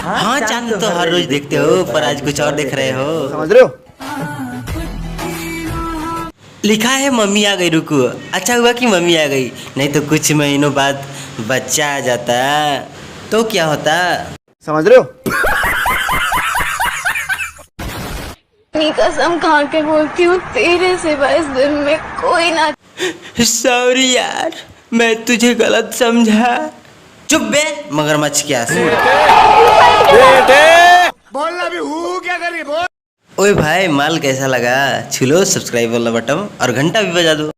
हाँ चांद तो हर रोज देखते हो, पर आज कुछ और देख रहे हो, समझ रहे हो? लिखा है मम्मी आ गई, रुको। अच्छा हुआ कि मम्मी आ गई, नहीं तो कुछ महीनों बाद बच्चा आ जाता तो क्या होता। समझ रहे हो? कसम खा के बोलती हूँ, तेरे सिवा इस दिन में कोई ना। सॉरी यार, मैं तुझे गलत समझा। चुप बे मगरमच्छ क्या बोलना भी हूँ क्या करी बोल। ओए भाई, माल कैसा लगा? छू लो सब्सक्राइब वाला बटन और घंटा भी बजा दो।